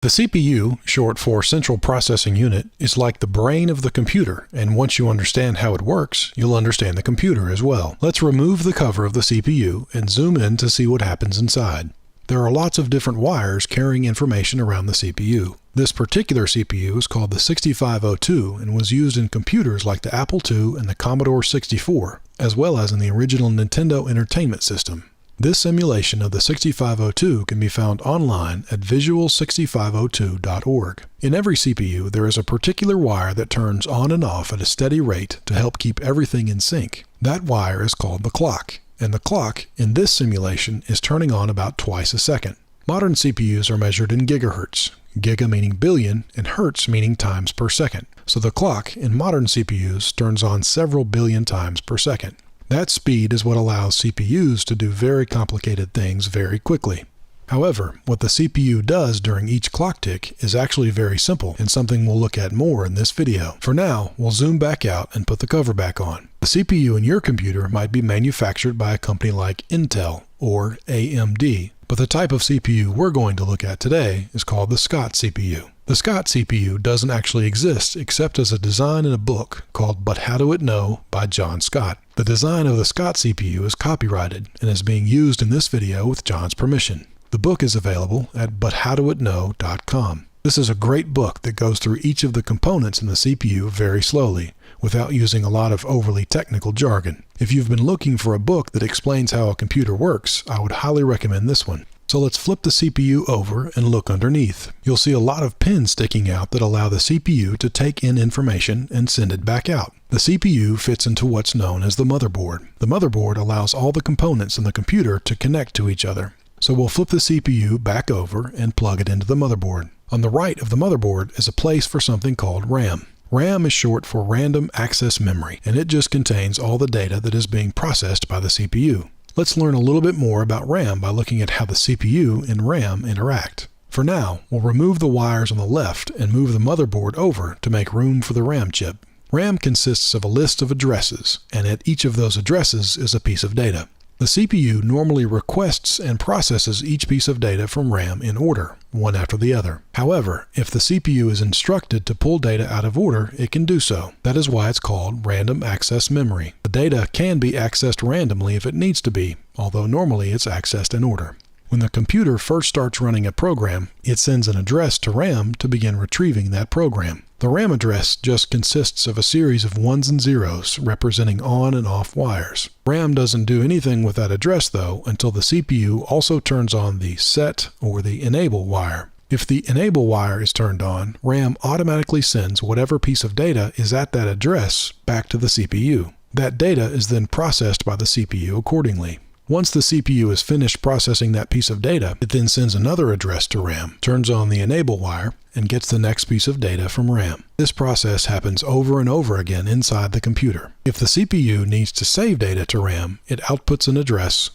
The CPU, short for Central Processing Unit, is like the brain of the computer, and once you understand how it works, you'll understand the computer as well. Let's remove the cover of the CPU and zoom in to see what happens inside. There are lots of different wires carrying information around the CPU. This particular CPU is called the 6502 and was used in computers like the Apple II and the Commodore 64, as well as in the original Nintendo Entertainment System. This simulation of the 6502 can be found online at visual6502.org. In every CPU, there is a particular wire that turns on and off at a steady rate to help keep everything in sync. That wire is called the clock, and the clock in this simulation is turning on about twice a second. Modern CPUs are measured in gigahertz, giga meaning billion and hertz meaning times per second. So the clock in modern CPUs turns on several billion times per second. That speed is what allows CPUs to do very complicated things very quickly. However, what the CPU does during each clock tick is actually very simple and something we'll look at more in this video. For now, we'll zoom back out and put the cover back on. The CPU in your computer might be manufactured by a company like Intel or AMD, but the type of CPU we're going to look at today is called the Scott CPU. The Scott CPU doesn't actually exist except as a design in a book called But How Do It Know by John Scott. The design of the Scott CPU is copyrighted and is being used in this video with John's permission. The book is available at buthowdoitknow.com. This is a great book that goes through each of the components in the CPU very slowly, without using a lot of overly technical jargon. If you've been looking for a book that explains how a computer works, I would highly recommend this one. So let's flip the CPU over and look underneath. You'll see a lot of pins sticking out that allow the CPU to take in information and send it back out. The CPU fits into what's known as the motherboard. The motherboard allows all the components in the computer to connect to each other. So we'll flip the CPU back over and plug it into the motherboard. On the right of the motherboard is a place for something called RAM. RAM is short for Random Access Memory, and it just contains all the data that is being processed by the CPU. Let's learn a little bit more about RAM by looking at how the CPU and RAM interact. For now, we'll remove the wires on the left and move the motherboard over to make room for the RAM chip. RAM consists of a list of addresses, and at each of those addresses is a piece of data. The CPU normally requests and processes each piece of data from RAM in order, one after the other. However, if the CPU is instructed to pull data out of order, it can do so. That is why it's called Random Access Memory. The data can be accessed randomly if it needs to be, although normally it's accessed in order. When the computer first starts running a program, it sends an address to RAM to begin retrieving that program. The RAM address just consists of a series of ones and zeros representing on and off wires. RAM doesn't do anything with that address though until the CPU also turns on the set or the enable wire. If the enable wire is turned on, RAM automatically sends whatever piece of data is at that address back to the CPU. That data is then processed by the CPU accordingly. Once the CPU is finished processing that piece of data, it then sends another address to RAM, turns on the enable wire, and gets the next piece of data from RAM. This process happens over and over again inside the computer. If the CPU needs to save data to RAM, it outputs an address,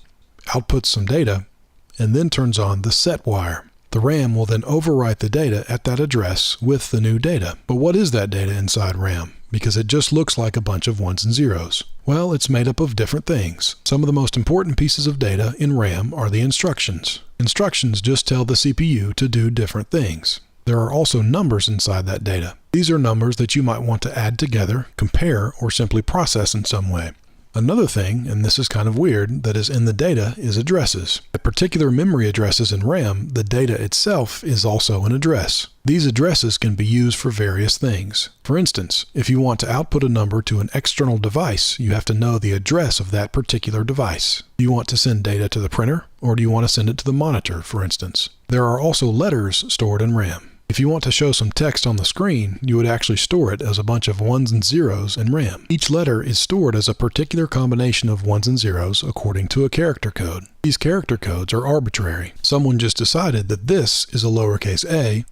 outputs some data, and then turns on the set wire. The RAM will then overwrite the data at that address with the new data. But what is that data inside RAM? Because it just looks like a bunch of ones and zeros. Well, it's made up of different things. Some of the most important pieces of data in RAM are the instructions. Instructions just tell the CPU to do different things. There are also numbers inside that data. These are numbers that you might want to add together, compare, or simply process in some way. Another thing, and this is kind of weird, that is in the data is addresses. At particular memory addresses in RAM, the data itself is also an address. These addresses can be used for various things. For instance, if you want to output a number to an external device, you have to know the address of that particular device. Do you want to send data to the printer, or do you want to send it to the monitor, for instance? There are also letters stored in RAM. If you want to show some text on the screen, you would actually store it as a bunch of ones and zeros in RAM. Each letter is stored as a particular combination of ones and zeros according to a character code. These character codes are arbitrary. Someone just decided that this is a lowercase a,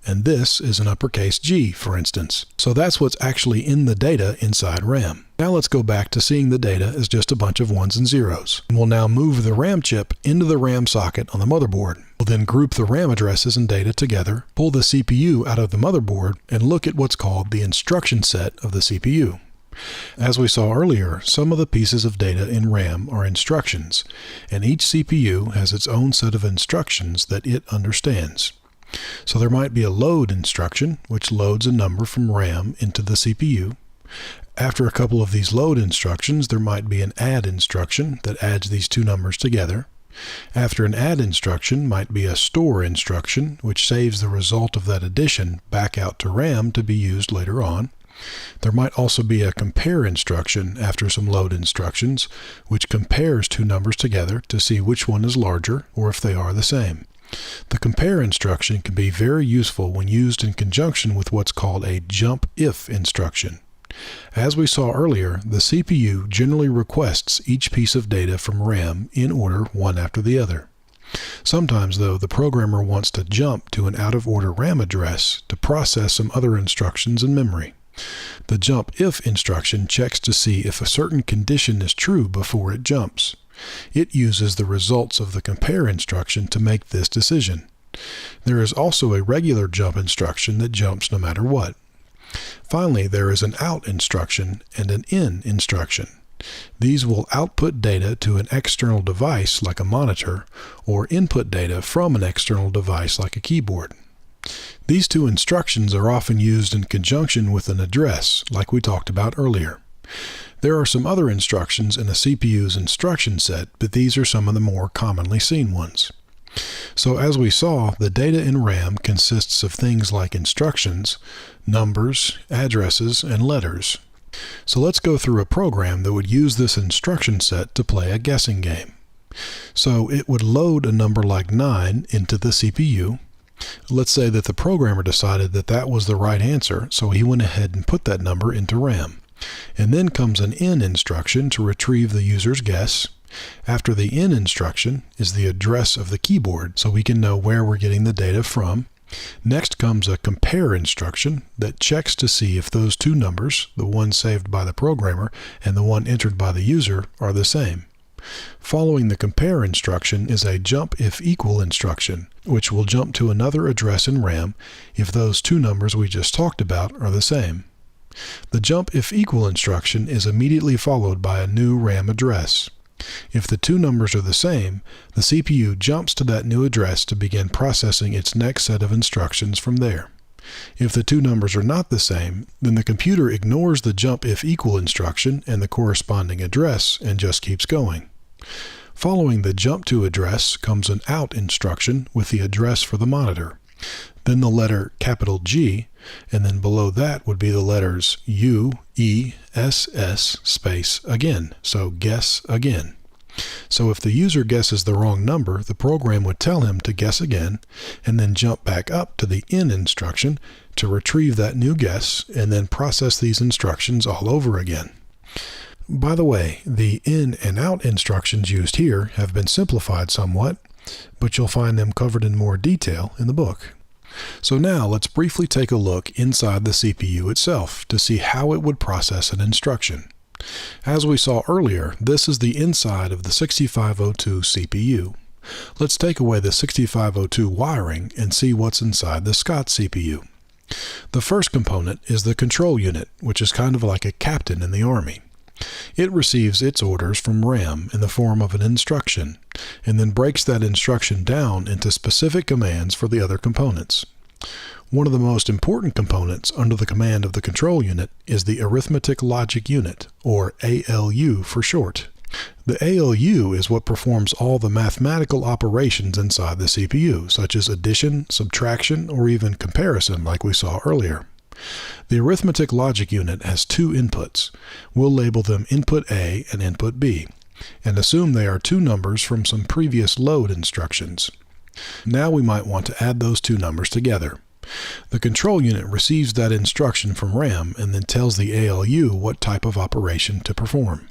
and this is an uppercase G, for instance. So that's what's actually in the data inside RAM. Now let's go back to seeing the data as just a bunch of ones and zeros. And we'll now move the RAM chip into the RAM socket on the motherboard. We'll then group the RAM addresses and data together, pull the CPU out of the motherboard, and look at what's called the instruction set of the CPU. As we saw earlier, some of the pieces of data in RAM are instructions, and each CPU has its own set of instructions that it understands. So there might be a load instruction, which loads a number from RAM into the CPU. After a couple of these load instructions, there might be an add instruction that adds these two numbers together. After an add instruction might be a store instruction, which saves the result of that addition back out to RAM to be used later on. There might also be a compare instruction after some load instructions, which compares two numbers together to see which one is larger or if they are the same. The compare instruction can be very useful when used in conjunction with what's called a jump if instruction. As we saw earlier, the CPU generally requests each piece of data from RAM in order one after the other. Sometimes, though, the programmer wants to jump to an out-of-order RAM address to process some other instructions in memory. The jump if instruction checks to see if a certain condition is true before it jumps. It uses the results of the compare instruction to make this decision. There is also a regular jump instruction that jumps no matter what. Finally, there is an out instruction and an in instruction. These will output data to an external device like a monitor, or input data from an external device like a keyboard. These two instructions are often used in conjunction with an address, like we talked about earlier. There are some other instructions in a CPU's instruction set, but these are some of the more commonly seen ones. So as we saw, the data in RAM consists of things like instructions, numbers, addresses, and letters. So let's go through a program that would use this instruction set to play a guessing game. So it would load a number like 9 into the CPU. Let's say that the programmer decided that that was the right answer, so he went ahead and put that number into RAM. And then comes an in instruction to retrieve the user's guess. After the in instruction is the address of the keyboard, so we can know where we're getting the data from. Next comes a compare instruction that checks to see if those two numbers, the one saved by the programmer and the one entered by the user, are the same. Following the compare instruction is a jump if equal instruction, which will jump to another address in RAM if those two numbers we just talked about are the same. The jump if equal instruction is immediately followed by a new RAM address. If the two numbers are the same, the CPU jumps to that new address to begin processing its next set of instructions from there. If the two numbers are not the same, then the computer ignores the jump if equal instruction and the corresponding address and just keeps going. Following the jump to address comes an out instruction with the address for the monitor, then the letter capital G, and then below that would be the letters U, E, S, S, space again, so guess again. So if the user guesses the wrong number, the program would tell him to guess again, and then jump back up to the in instruction to retrieve that new guess, and then process these instructions all over again. By the way, the in and out instructions used here have been simplified somewhat, but you'll find them covered in more detail in the book. So now let's briefly take a look inside the CPU itself to see how it would process an instruction. As we saw earlier, this is the inside of the 6502 CPU. Let's take away the 6502 wiring and see what's inside the Scott CPU. The first component is the control unit, which is kind of like a captain in the Army. It receives its orders from RAM in the form of an instruction, and then breaks that instruction down into specific commands for the other components. One of the most important components under the command of the control unit is the arithmetic logic unit, or ALU for short. The ALU is what performs all the mathematical operations inside the CPU, such as addition, subtraction, or even comparison like we saw earlier. The arithmetic logic unit has two inputs. We'll label them input A and input B, and assume they are two numbers from some previous load instructions. Now we might want to add those two numbers together. The control unit receives that instruction from RAM and then tells the ALU what type of operation to perform.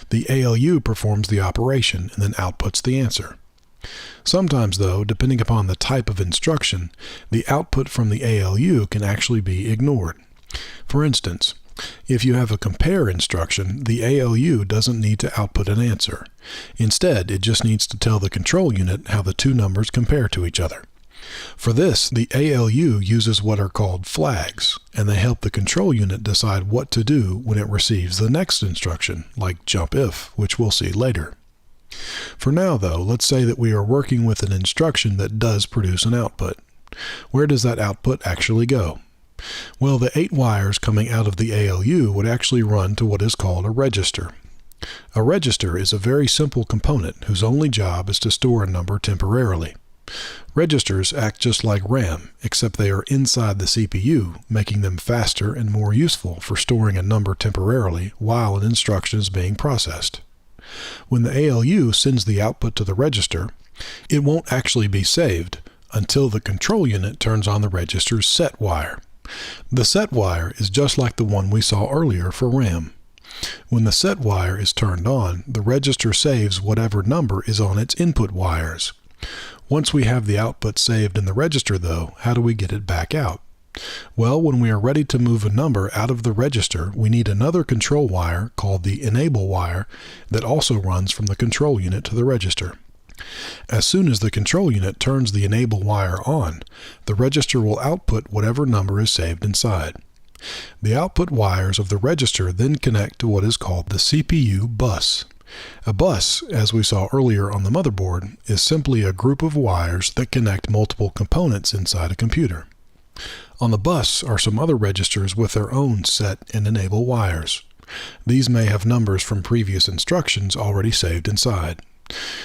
The ALU performs the operation and then outputs the answer. Sometimes, though, depending upon the type of instruction, the output from the ALU can actually be ignored. For instance, if you have a compare instruction, the ALU doesn't need to output an answer. Instead, it just needs to tell the control unit how the two numbers compare to each other. For this, the ALU uses what are called flags, and they help the control unit decide what to do when it receives the next instruction, like jump if, which we'll see later. For now, though, let's say that we are working with an instruction that does produce an output. Where does that output actually go? Well, the 8 wires coming out of the ALU would actually run to what is called a register. A register is a very simple component whose only job is to store a number temporarily. Registers act just like RAM, except they are inside the CPU, making them faster and more useful for storing a number temporarily while an instruction is being processed. When the ALU sends the output to the register, it won't actually be saved until the control unit turns on the register's set wire. The set wire is just like the one we saw earlier for RAM. When the set wire is turned on, the register saves whatever number is on its input wires. Once we have the output saved in the register, though, how do we get it back out? Well, when we are ready to move a number out of the register, we need another control wire called the enable wire that also runs from the control unit to the register. As soon as the control unit turns the enable wire on, the register will output whatever number is saved inside. The output wires of the register then connect to what is called the CPU bus. A bus, as we saw earlier on the motherboard, is simply a group of wires that connect multiple components inside a computer. On the bus are some other registers with their own set and enable wires. These may have numbers from previous instructions already saved inside.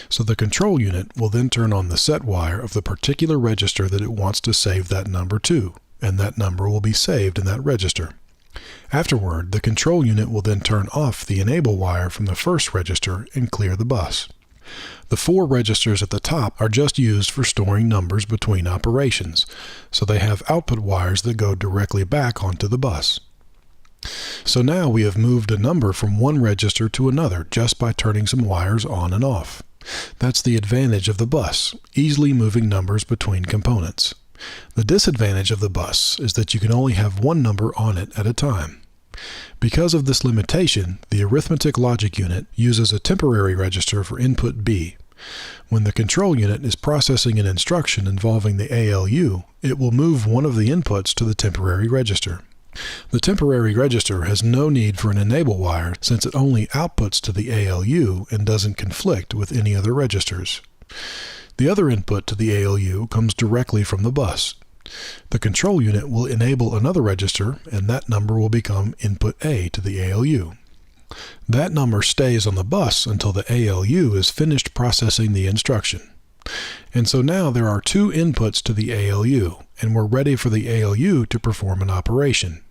So the control unit will then turn on the set wire of the particular register that it wants to save that number to, and that number will be saved in that register. Afterward, the control unit will then turn off the enable wire from the first register and clear the bus. The 4 registers at the top are just used for storing numbers between operations, so they have output wires that go directly back onto the bus. So now we have moved a number from one register to another just by turning some wires on and off. That's the advantage of the bus, easily moving numbers between components. The disadvantage of the bus is that you can only have one number on it at a time. Because of this limitation, the arithmetic logic unit uses a temporary register for input B. When the control unit is processing an instruction involving the ALU, it will move one of the inputs to the temporary register. The temporary register has no need for an enable wire since it only outputs to the ALU and doesn't conflict with any other registers. The other input to the ALU comes directly from the bus. The control unit will enable another register, and that number will become input A to the ALU. That number stays on the bus until the ALU is finished processing the instruction. And so now there are 2 inputs to the ALU, and we're ready for the ALU to perform an operation.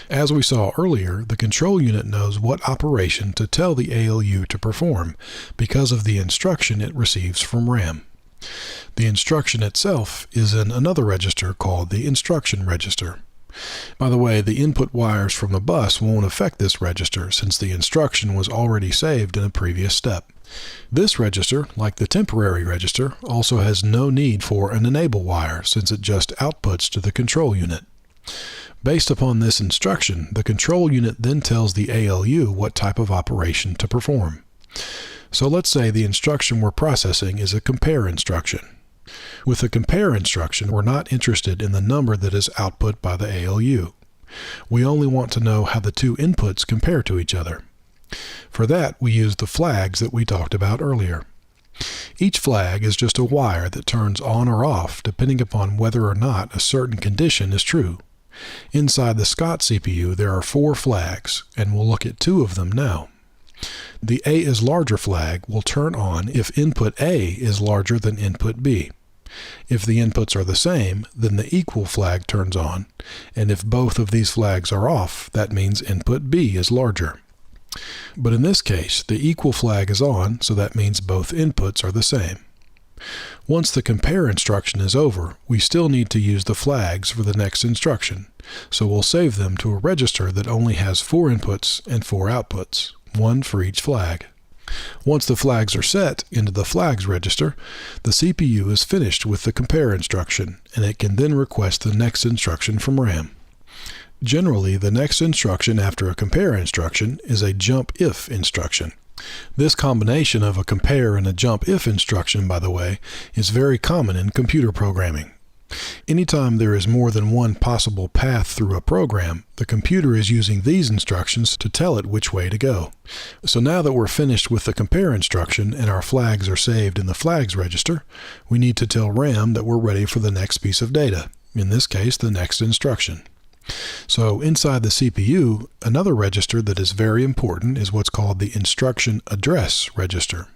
As we saw earlier, the control unit knows what operation to tell the ALU to perform because of the instruction it receives from RAM. The instruction itself is in another register called the instruction register. By the way, the input wires from the bus won't affect this register since the instruction was already saved in a previous step. This register, like the temporary register, also has no need for an enable wire since it just outputs to the control unit. Based upon this instruction, the control unit then tells the ALU what type of operation to perform. So let's say the instruction we're processing is a compare instruction. With the compare instruction, we're not interested in the number that is output by the ALU. We only want to know how the 2 inputs compare to each other. For that, we use the flags that we talked about earlier. Each flag is just a wire that turns on or off depending upon whether or not a certain condition is true. Inside the Scott CPU, there are 4 flags, and we'll look at 2 of them now. The A is larger flag will turn on if input A is larger than input B. If the inputs are the same, then the equal flag turns on, and if both of these flags are off, that means input B is larger. But in this case, the equal flag is on, so that means both inputs are the same. Once the compare instruction is over, we still need to use the flags for the next instruction, so we'll save them to a register that only has 4 inputs and 4 outputs, 1 for each flag. Once the flags are set into the flags register, the CPU is finished with the compare instruction, and it can then request the next instruction from RAM. Generally, the next instruction after a compare instruction is a jump if instruction. This combination of a compare and a jump if instruction, by the way, is very common in computer programming. Anytime there is more than one possible path through a program, the computer is using these instructions to tell it which way to go. So now that we're finished with the compare instruction and our flags are saved in the flags register, we need to tell RAM that we're ready for the next piece of data, in this case the next instruction. So inside the CPU, another register that is very important is what's called the instruction address register.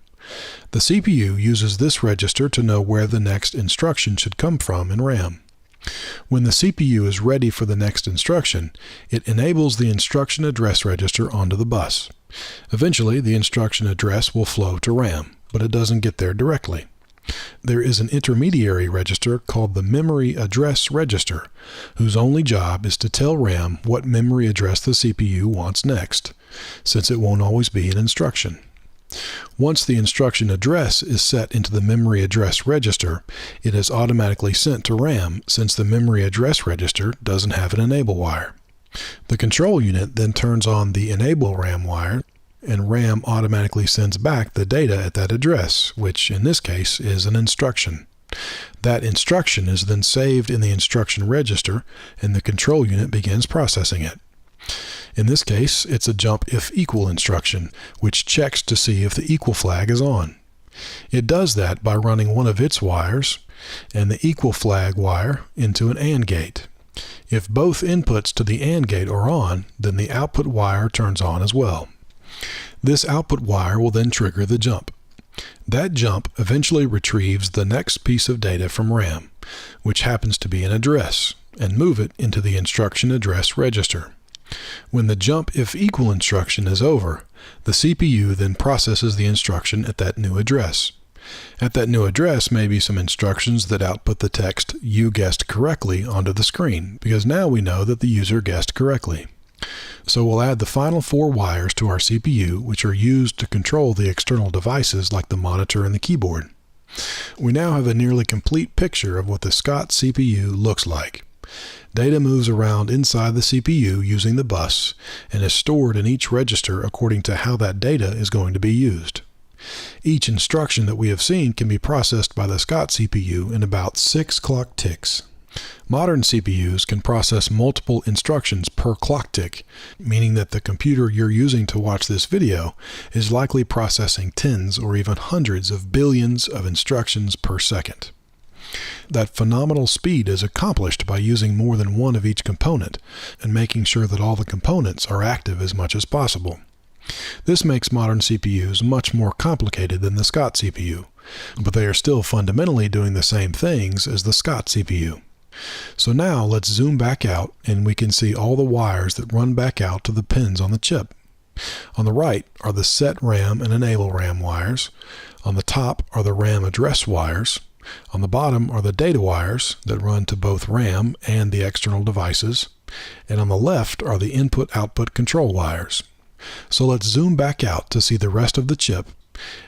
The CPU uses this register to know where the next instruction should come from in RAM. When the CPU is ready for the next instruction, it enables the instruction address register onto the bus. Eventually, the instruction address will flow to RAM, but it doesn't get there directly. There is an intermediary register called the memory address register, whose only job is to tell RAM what memory address the CPU wants next, since it won't always be an instruction. Once the instruction address is set into the memory address register, it is automatically sent to RAM since the memory address register doesn't have an enable wire. The control unit then turns on the enable RAM wire, and RAM automatically sends back the data at that address, which in this case is an instruction. That instruction is then saved in the instruction register, and the control unit begins processing it. In this case, it's a jump if equal instruction, which checks to see if the equal flag is on. It does that by running one of its wires and the equal flag wire into an AND gate. If both inputs to the AND gate are on, then the output wire turns on as well. This output wire will then trigger the jump. That jump eventually retrieves the next piece of data from RAM, which happens to be an address, and move it into the instruction address register. When the jump if equal instruction is over, the CPU then processes the instruction at that new address. At that new address may be some instructions that output the text "you guessed correctly" onto the screen, because now we know that the user guessed correctly. So we'll add the final 4 wires to our CPU, which are used to control the external devices like the monitor and the keyboard. We now have a nearly complete picture of what the Scott CPU looks like. Data moves around inside the CPU using the bus and is stored in each register according to how that data is going to be used. Each instruction that we have seen can be processed by the Scott CPU in about 6 clock ticks. Modern CPUs can process multiple instructions per clock tick, meaning that the computer you're using to watch this video is likely processing tens or even hundreds of billions of instructions per second. That phenomenal speed is accomplished by using more than one of each component and making sure that all the components are active as much as possible. This makes modern CPUs much more complicated than the Scott CPU, but they are still fundamentally doing the same things as the Scott CPU. So now let's zoom back out and we can see all the wires that run back out to the pins on the chip. On the right are the set RAM and enable RAM wires. On the top are the RAM address wires. On the bottom are the data wires that run to both RAM and the external devices. And on the left are the input-output control wires. So let's zoom back out to see the rest of the chip,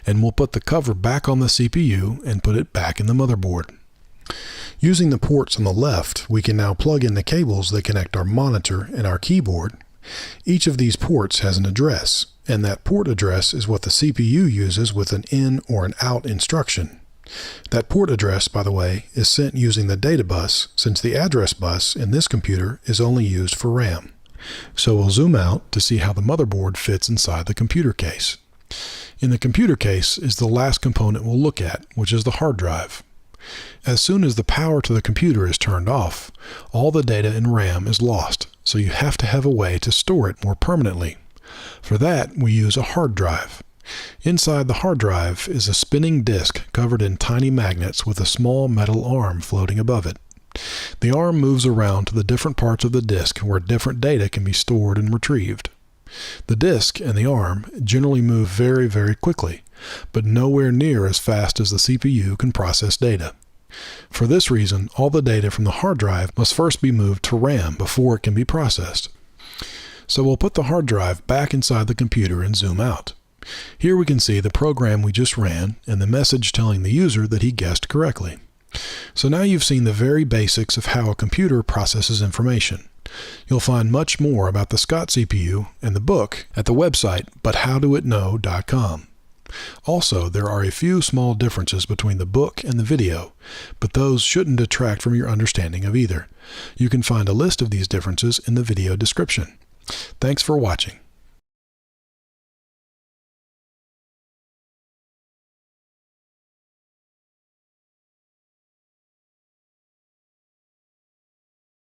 and we'll put the cover back on the CPU and put it back in the motherboard. Using the ports on the left, we can now plug in the cables that connect our monitor and our keyboard. Each of these ports has an address, and that port address is what the CPU uses with an in or an out instruction. That port address, by the way, is sent using the data bus, since the address bus in this computer is only used for RAM. So we'll zoom out to see how the motherboard fits inside the computer case. In the computer case is the last component we'll look at, which is the hard drive. As soon as the power to the computer is turned off, all the data in RAM is lost, so you have to have a way to store it more permanently. For that, we use a hard drive. Inside the hard drive is a spinning disk covered in tiny magnets with a small metal arm floating above it. The arm moves around to the different parts of the disk where different data can be stored and retrieved. The disk and the arm generally move very, very quickly, but nowhere near as fast as the CPU can process data. For this reason, all the data from the hard drive must first be moved to RAM before it can be processed. So we'll put the hard drive back inside the computer and zoom out. Here we can see the program we just ran and the message telling the user that he guessed correctly. So now you've seen the very basics of how a computer processes information. You'll find much more about the Scott CPU and the book at the website buthowdoitknow.com. Also, there are a few small differences between the book and the video, but those shouldn't detract from your understanding of either. You can find a list of these differences in the video description. Thanks for watching.